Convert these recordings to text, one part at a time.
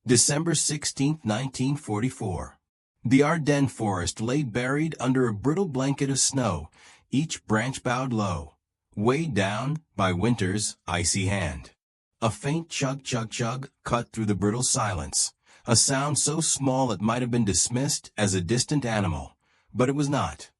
December 16, 1944. The Ardennes forest lay buried under a brittle blanket of snow, each branch bowed low, weighed down by winter's icy hand. A faint chug-chug-chug cut through the brittle silence, a sound so small it might have been dismissed as a distant animal, but it was not.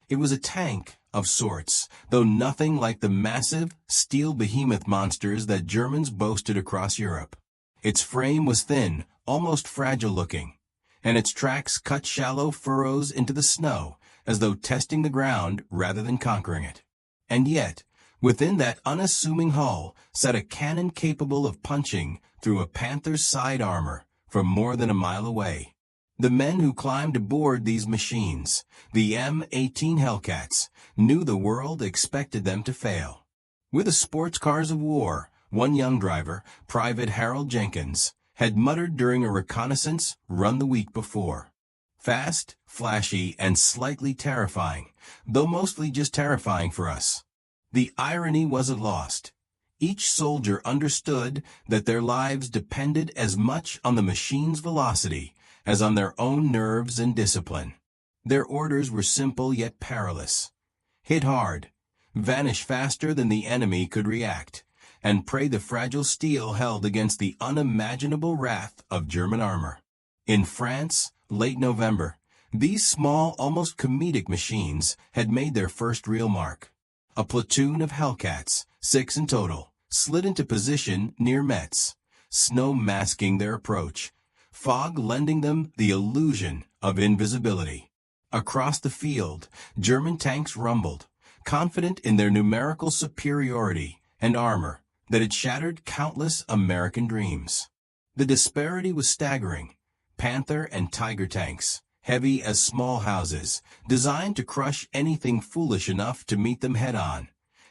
It was a tank of sorts, though nothing like the massive, steel behemoth monsters that Germans boasted across Europe. Its frame was thin, almost fragile-looking, and its tracks cut shallow furrows into the snow, as though testing the ground rather than conquering it. And yet, within that unassuming hull sat a cannon capable of punching through a panther's side armor from more than a mile away. The men who climbed aboard these machines, the M-18 Hellcats, knew the world expected them to fail. With the sports cars of war, one young driver, Private Harold Jenkins, had muttered during a reconnaissance run the week before. Fast, flashy, and slightly terrifying, though mostly just terrifying for us. The irony wasn't lost. Each soldier understood that their lives depended as much on the machine's velocity as on their own nerves and discipline. Their orders were simple yet perilous. Hit hard, vanish faster than the enemy could react, and pray the fragile steel held against the unimaginable wrath of German armor. In France, late November, these small, almost comedic machines had made their first real mark. A platoon of Hellcats, 6 in total, slid into position near Metz, snow masking their approach, fog lending them the illusion of invisibility. Across the field, German tanks rumbled, confident in their numerical superiority and armor that had shattered countless American dreams. The disparity was staggering. Panther and Tiger tanks, heavy as small houses, designed to crush anything foolish enough to meet them head-on.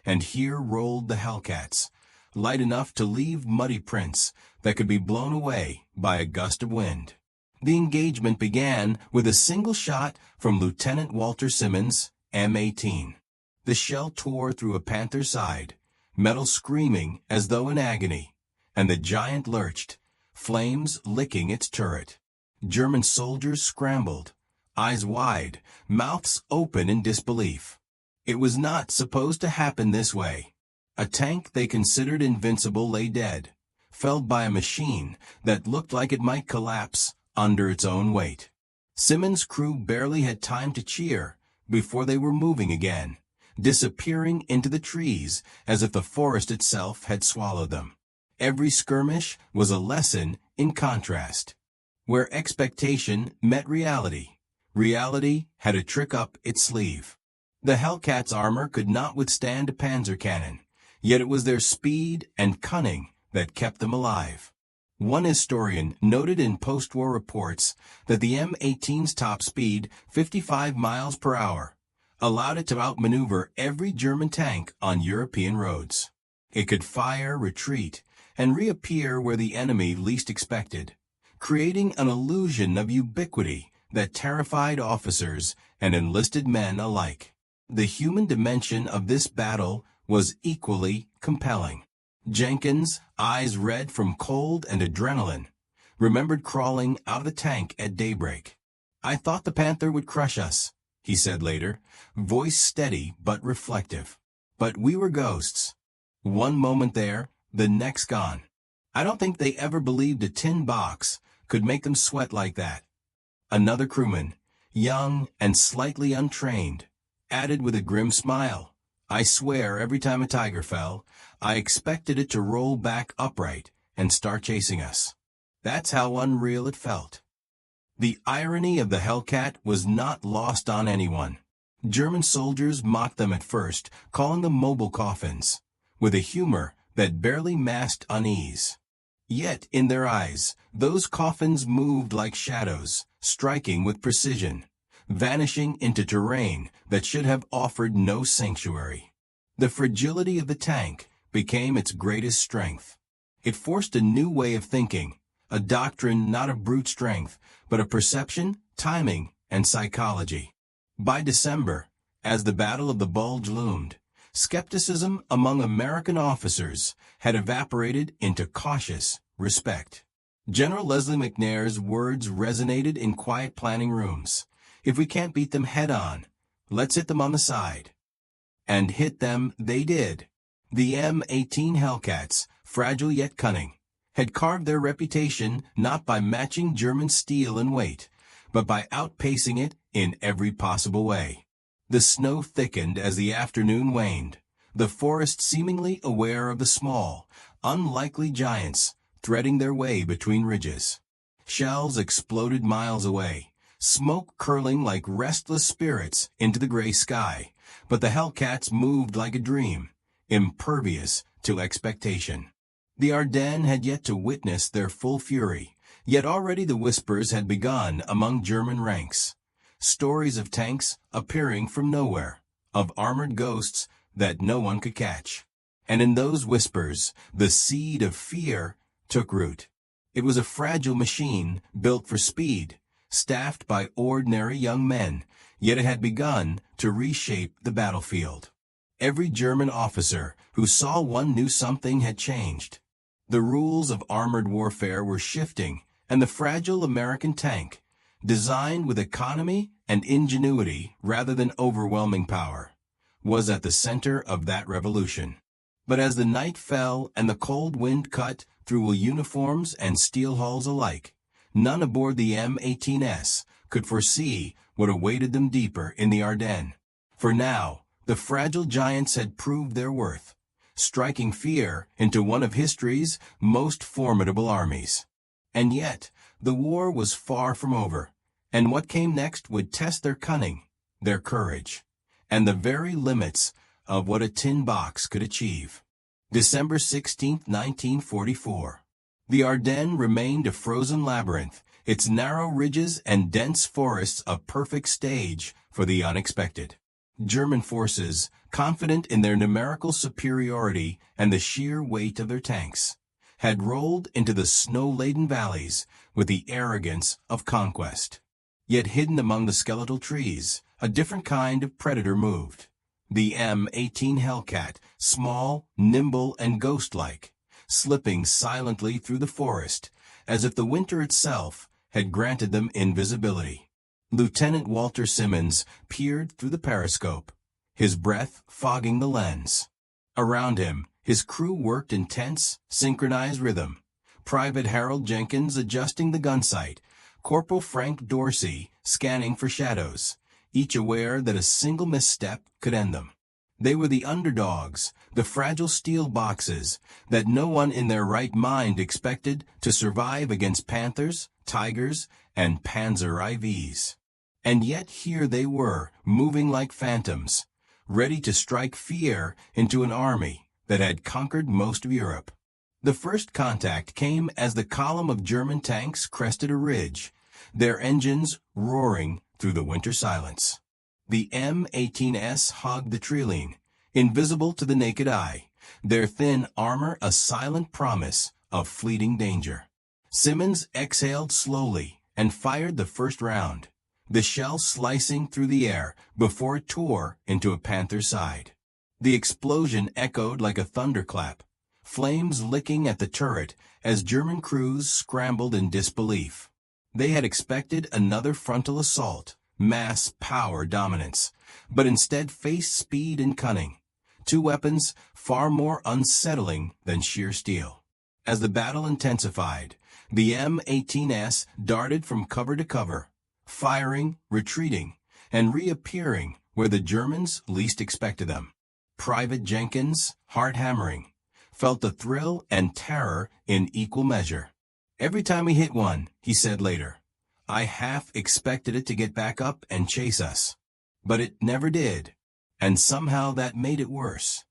And here rolled the Hellcats, light enough to leave muddy prints that could be blown away by a gust of wind. The engagement began with a single shot from Lieutenant Walter Simmons, M18. The shell tore through a Panther's side, metal screaming as though in agony, and the giant lurched, flames licking its turret. German soldiers scrambled, eyes wide, mouths open in disbelief. It was not supposed to happen this way. A tank they considered invincible lay dead, felled by a machine that looked like it might collapse under its own weight. Simmons' crew barely had time to cheer before they were moving again, disappearing into the trees as if the forest itself had swallowed them. Every skirmish was a lesson in contrast. Where expectation met reality, reality had a trick up its sleeve. The Hellcats' armor could not withstand a panzer cannon, yet it was their speed and cunning that kept them alive. One historian noted in post-war reports that the M18's top speed, 55 miles per hour, allowed it to outmaneuver every German tank on European roads. It could fire, retreat, and reappear where the enemy least expected, creating an illusion of ubiquity that terrified officers and enlisted men alike. The human dimension of this battle was equally compelling. Jenkins, eyes red from cold and adrenaline, remembered crawling out of the tank at daybreak. "I thought the Panther would crush us," he said later, voice steady but reflective. "But we were ghosts. One moment there, the next gone. I don't think they ever believed a tin box could make them sweat like that." Another crewman, young and slightly untrained, added with a grim smile, "I swear every time a tiger fell, I expected it to roll back upright and start chasing us. That's how unreal it felt." The irony of the Hellcat was not lost on anyone. German soldiers mocked them at first, calling them mobile coffins, with a humor that barely masked unease. Yet, in their eyes, those coffins moved like shadows, striking with precision, vanishing into terrain that should have offered no sanctuary. The fragility of the tank became its greatest strength. It forced a new way of thinking, a doctrine not of brute strength, but of perception, timing, and psychology. By December, as the Battle of the Bulge loomed, skepticism among American officers had evaporated into cautious respect. General Leslie McNair's words resonated in quiet planning rooms. If we can't beat them head-on, let's hit them on the side. And hit them they did. The M-18 Hellcats, fragile yet cunning, had carved their reputation not by matching German steel in weight, but by outpacing it in every possible way. The snow thickened as the afternoon waned, the forest seemingly aware of the small, unlikely giants threading their way between ridges. Shells exploded miles away, smoke curling like restless spirits into the gray sky, but the Hellcats moved like a dream, impervious to expectation. The Ardennes had yet to witness their full fury, yet already the whispers had begun among German ranks. Stories of tanks appearing from nowhere, of armored ghosts that no one could catch. And in those whispers, the seed of fear took root. It was a fragile machine built for speed, staffed by ordinary young men, yet it had begun to reshape the battlefield. Every German officer who saw one knew something had changed. The rules of armored warfare were shifting, and the fragile American tank, designed with economy and ingenuity rather than overwhelming power, was at the center of that revolution. But as the night fell and the cold wind cut through uniforms and steel hulls alike, none aboard the M-18S could foresee what awaited them deeper in the Ardennes. For now, the fragile giants had proved their worth, striking fear into one of history's most formidable armies. And yet, the war was far from over, and what came next would test their cunning, their courage, and the very limits of what a tin box could achieve. December 16, 1944. The Ardennes remained a frozen labyrinth, its narrow ridges and dense forests a perfect stage for the unexpected. German forces, confident in their numerical superiority and the sheer weight of their tanks, had rolled into the snow-laden valleys with the arrogance of conquest. Yet hidden among the skeletal trees, a different kind of predator moved. The M-18 Hellcat, small, nimble, and ghost-like, slipping silently through the forest, as if the winter itself had granted them invisibility. Lieutenant Walter Simmons peered through the periscope, his breath fogging the lens. Around him, his crew worked in tense, synchronized rhythm. Private Harold Jenkins adjusting the gun sight, Corporal Frank Dorsey scanning for shadows, each aware that a single misstep could end them. They were the underdogs, the fragile steel boxes that no one in their right mind expected to survive against Panthers, Tigers, and Panzer IVs. And yet here they were, moving like phantoms, ready to strike fear into an army that had conquered most of Europe. The first contact came as the column of German tanks crested a ridge, their engines roaring through the winter silence. The M-18S hogged the treeline, invisible to the naked eye, their thin armor a silent promise of fleeting danger. Simmons exhaled slowly and fired the first round, the shell slicing through the air before it tore into a Panther's side. The explosion echoed like a thunderclap, flames licking at the turret as German crews scrambled in disbelief. They had expected another frontal assault, mass power dominance, but instead faced speed and cunning, two weapons far more unsettling than sheer steel. As the battle intensified, the M-18S darted from cover to cover, firing, retreating, and reappearing where the Germans least expected them. Private Jenkins, heart hammering, felt the thrill and terror in equal measure. "Every time we hit one," he said later, "I half expected it to get back up and chase us. But it never did, and somehow that made it worse."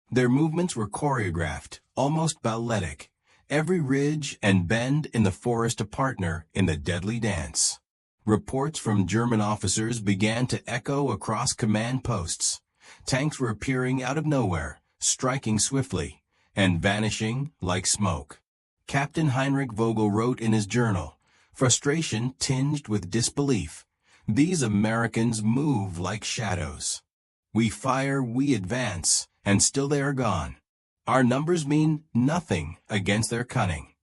Their movements were choreographed, almost balletic, every ridge and bend in the forest a partner in the deadly dance. Reports from German officers began to echo across command posts. Tanks were appearing out of nowhere, striking swiftly, and vanishing like smoke. Captain Heinrich Vogel wrote in his journal, frustration tinged with disbelief, "These Americans move like shadows. We fire, we advance, and still they are gone. Our numbers mean nothing against their cunning."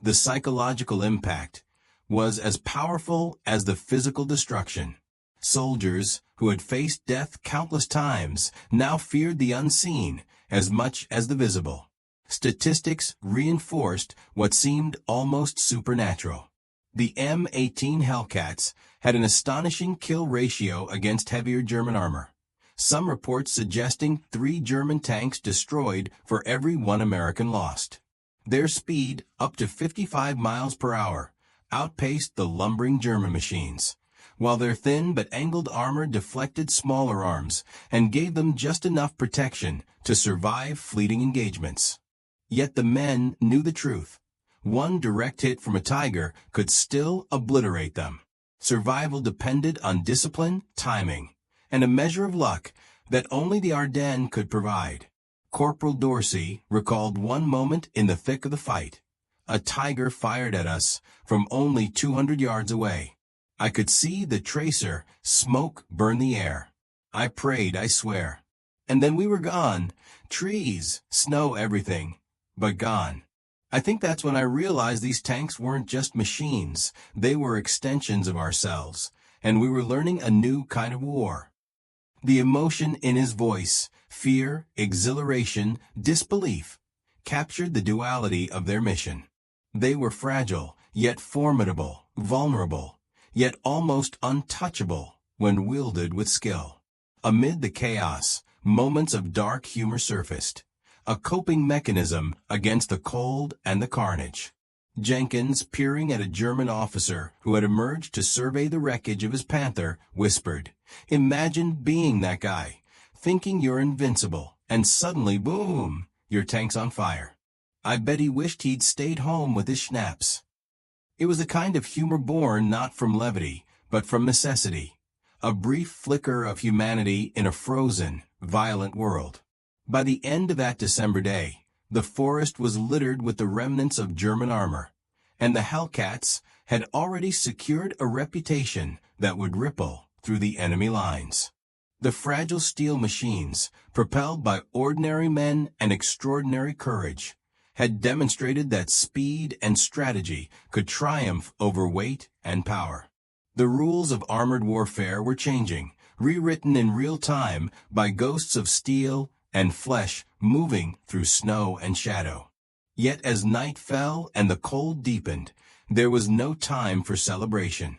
The psychological impact was as powerful as the physical destruction. Soldiers who had faced death countless times now feared the unseen as much as the visible. Statistics reinforced what seemed almost supernatural. The M18 Hellcats had an astonishing kill ratio against heavier German armor. Some reports suggesting 3 German tanks destroyed for every 1 American lost. Their speed, up to 55 miles per hour, outpaced the lumbering German machines, while their thin but angled armor deflected smaller arms and gave them just enough protection to survive fleeting engagements. Yet the men knew the truth. One direct hit from a Tiger could still obliterate them. Survival depended on discipline, timing, and a measure of luck that only the Ardennes could provide. Corporal Dorsey recalled one moment in the thick of the fight. A Tiger fired at us from only 200 yards away. I could see the tracer smoke burn the air. I prayed, I swear. And then we were gone. Trees, snow, everything, but gone. I think that's when I realized these tanks weren't just machines. They were extensions of ourselves, and we were learning a new kind of war. The emotion in his voice, fear, exhilaration, disbelief, captured the duality of their mission. They were fragile, yet formidable, vulnerable, yet almost untouchable when wielded with skill. Amid the chaos, moments of dark humor surfaced, a coping mechanism against the cold and the carnage. Jenkins, peering at a German officer who had emerged to survey the wreckage of his Panther, whispered, "Imagine being that guy, thinking you're invincible, and suddenly, boom, your tank's on fire." I bet he wished he'd stayed home with his schnapps. It was a kind of humor born not from levity, but from necessity. A brief flicker of humanity in a frozen, violent world. By the end of that December day, the forest was littered with the remnants of German armor, and the Hellcats had already secured a reputation that would ripple through the enemy lines. The fragile steel machines, propelled by ordinary men and extraordinary courage, had demonstrated that speed and strategy could triumph over weight and power. The rules of armored warfare were changing, rewritten in real time by ghosts of steel and flesh moving through snow and shadow. Yet as night fell and the cold deepened, there was no time for celebration.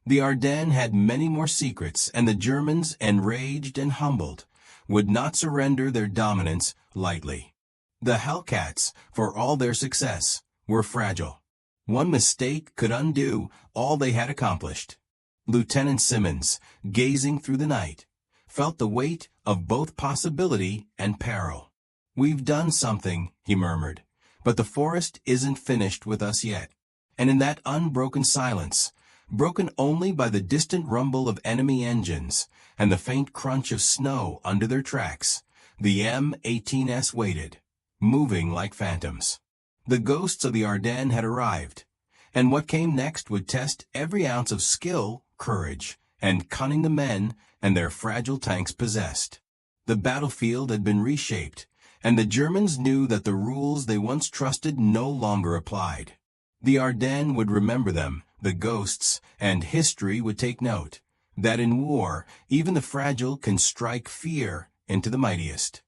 The Ardennes had many more secrets, and the Germans, enraged and humbled, would not surrender their dominance lightly. The Hellcats, for all their success, were fragile. One mistake could undo all they had accomplished. Lieutenant Simmons, gazing through the night, felt the weight of both possibility and peril. "We've done something," he murmured, "but the forest isn't finished with us yet." And in that unbroken silence, broken only by the distant rumble of enemy engines and the faint crunch of snow under their tracks, the M18s waited, moving like phantoms. The ghosts of the Ardennes had arrived, and what came next would test every ounce of skill, courage, and cunning the men and their fragile tanks possessed. The battlefield had been reshaped, and the Germans knew that the rules they once trusted no longer applied. The Ardennes would remember them, the ghosts, and history would take note that in war, even the fragile can strike fear into the mightiest.